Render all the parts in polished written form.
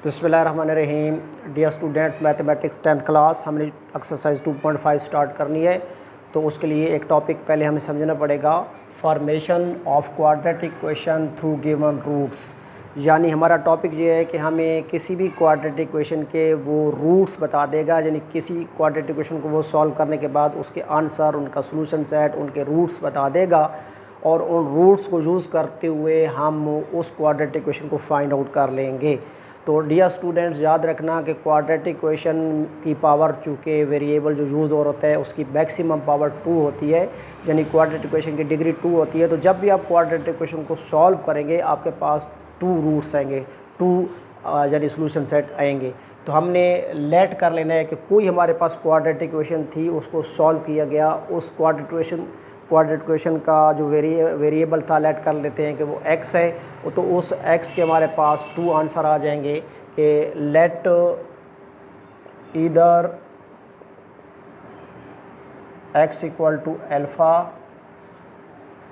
बिस्मिल्लाहिर्रहमानिर्रहीम। Dear students, mathematics 10th class हमने exercise 2.5 start करनी है। तो उसके लिए एक टॉपिक पहले हमें समझना पड़ेगा, formation of quadratic equation through given roots. यानी हमारा टॉपिक ये है कि हमें किसी भी क्वाड्रेटिक इक्वेशन के वो रूट्स बता देगा, यानी किसी क्वाड्रेटिक इक्वेशन को वो सॉल्व करने के बाद उसके आंसर, उनका सोल्यूशन सेट, उनके रूट्स बता देगा और उन रूट्स को यूज़ करते हुए हम उस क्वाड्रेटिक इक्वेशन को फाइंड आउट कर लेंगे। तो डियर स्टूडेंट्स, याद रखना कि क्वाड्रेटिक इक्वेशन की पावर, चूँकि वेरिएबल जो यूज़ और होता है उसकी मैक्सिमम पावर 2 होती है, यानी क्वाड्रेटिक इक्वेशन की डिग्री 2 होती है। तो जब भी आप क्वाड्रेटिक इक्वेशन को सॉल्व करेंगे आपके पास 2 रूट्स आएंगे, 2 यानी सोल्यूशन सेट आएंगे। तो हमने लेट कर लेना है कि कोई हमारे पास क्वाड्रेटिक इक्वेशन थी, उसको सॉल्व किया गया, उस क्वाड्रेटिक इक्वेशन का जो वेरिएबल था लेट कर लेते हैं कि वो x है। तो उस x के हमारे पास 2 आंसर आ जाएंगे कि let either x equal to alpha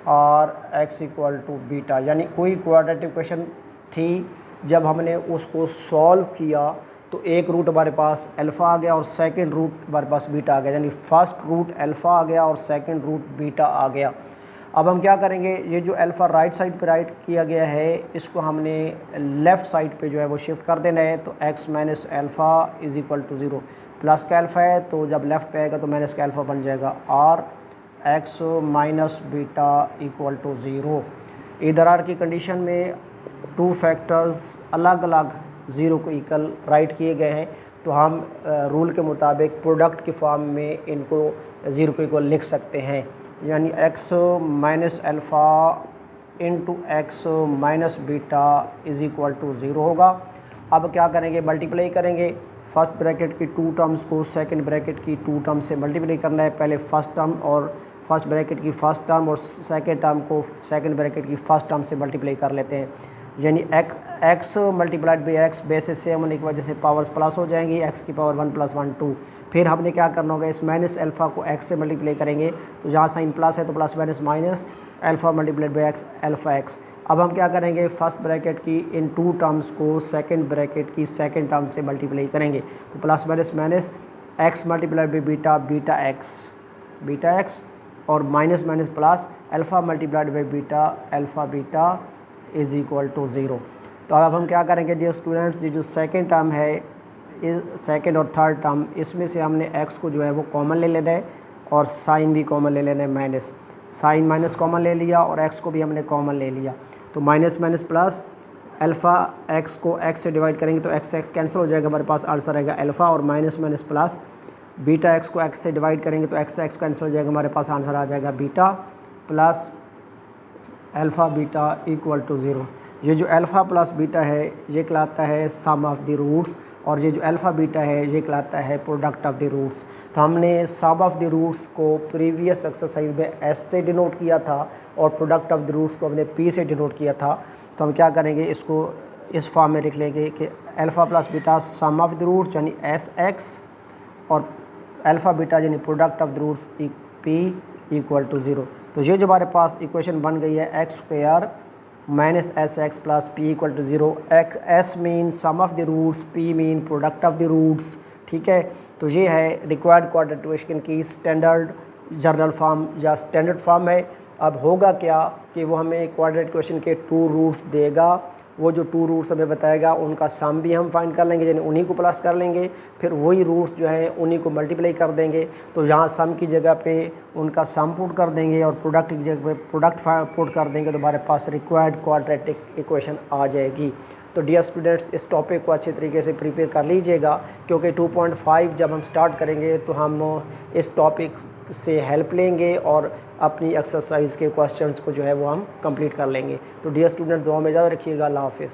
और x इक्वल टू बीटा। यानी कोई क्वाड्रेटिक इक्वेशन थी, जब हमने उसको सॉल्व किया तो एक रूट हमारे पास अल्फ़ा आ गया और सेकंड रूट हमारे पास बीटा आ गया, यानी फर्स्ट रूट अल्फ़ा आ गया और सेकंड रूट बीटा आ गया। अब हम क्या करेंगे, ये जो अल्फ़ा राइट साइड पे राइट किया गया है, इसको हमने लेफ़्ट साइड पे जो है वो शिफ्ट कर देना है। तो x minus alpha is equal to 0, plus का अल्फ़ा है तो जब लेफ़्ट पे आएगा तो माइनस का अल्फ़ा बन जाएगा, और x minus beta equal to 0। इधर आर की कंडीशन में 2 फैक्टर्स अलग अलग 0 को इक्वल राइट किए गए हैं, तो हम रूल के मुताबिक प्रोडक्ट की फॉर्म में इनको 0 को इक्वल लिख सकते हैं। यानी x minus alpha into x minus beta is equal to 0 होगा। अब क्या करेंगे, मल्टीप्लाई करेंगे। फर्स्ट ब्रैकेट की 2 टर्म्स को सेकंड ब्रैकेट की 2 टर्म्स से मल्टीप्लाई करना है। पहले फर्स्ट टर्म और फर्स्ट ब्रैकेट की फर्स्ट टर्म और सेकंड टर्म को सेकंड ब्रैकेट की फर्स्ट टर्म से मल्टीप्लाई कर लेते हैं। यानी x multiplied by x base same होने की वजह से पावर्स प्लस हो जाएंगी, x की पावर 1 + 1 2। फिर हमने क्या करना होगा, इस माइनस अल्फ़ा को x से मल्टीप्लाई करेंगे, तो जहाँ साइन प्लस है तो plus minus minus alpha multiplied by x alpha x। अब हम क्या करेंगे, फर्स्ट ब्रैकेट की इन 2 टर्म्स को सेकंड ब्रैकेट की सेकंड टर्म से मल्टीप्लाई करेंगे, तो plus minus minus x multiplied by beta x और minus minus plus alpha multiplied by beta is equal to 0। तो अब हम क्या करेंगे डियर स्टूडेंट्स, ये जो सेकंड टर्म है, सेकंड और थर्ड टर्म, इसमें से हमने x को जो है वो कॉमन ले लेना है और साइन भी कॉमन ले लेना है। माइनस साइन माइनस कॉमन ले लिया और x को भी हमने कॉमन ले लिया, तो minus minus plus alpha x को x से डिवाइड करेंगे तो x कैंसिल हो जाएगा, हमारे पास आंसर आएगा अल्फ़ा, और minus minus plus beta x को x से डिवाइड करेंगे तो x कैंसिल हो जाएगा, हमारे पास आंसर आ जाएगा beta plus alpha beta equal to 0। ये जो अल्फ़ा प्लस बीटा है ये कहलाता है सम ऑफ द रूट्स, और ये जो अल्फ़ा बीटा है ये कहलाता है प्रोडक्ट ऑफ द रूट्स। तो हमने सम ऑफ द रूट्स को प्रीवियस एक्सरसाइज में s से डिनोट किया था और प्रोडक्ट ऑफ द रूट्स को हमने p से डिनोट किया था। तो हम क्या करेंगे, इसको इस फॉर्म में लिख लेंगे कि alpha plus beta sum of the roots यानी sx और अल्फ़ा बीटा यानी product of the roots p equal to 0। तो ये जो हमारे पास इक्वेशन बन गई है, x square minus S x plus P equal to 0। S mean sum of the roots, P mean product of the roots. ठीक है, तो ये है रिक्वायर्ड क्वाड्रेटिक इक्वेशन की स्टैंडर्ड जर्नल फॉर्म या स्टैंडर्ड फॉर्म है। अब होगा क्या कि वो हमें क्वाड्रेटिक इक्वेशन के 2 रूट्स देगा, वो जो 2 रूट्स हमें बताएगा उनका सम भी हम फाइंड कर लेंगे, यानी उन्हीं को प्लस कर लेंगे, फिर वही रूट्स जो हैं उन्हीं को मल्टीप्लाई कर देंगे। तो यहाँ सम की जगह पे उनका सम पुट कर देंगे और प्रोडक्ट की जगह पे प्रोडक्ट पुट कर देंगे, तो हमारे पास रिक्वायर्ड क्वाड्रेटिक इक्वेशन आ जाएगी। तो डियर स्टूडेंट्स, इस टॉपिक को अच्छे तरीके से प्रिपेयर कर लीजिएगा, क्योंकि 2.5 जब हम स्टार्ट करेंगे तो हम इस टॉपिक से हेल्प लेंगे और अपनी एक्सरसाइज के क्वेश्चंस को जो है वो हम कंप्लीट कर लेंगे। तो डियर स्टूडेंट, दुआ में याद रखिएगा। अल्लाह हाफ़िज़।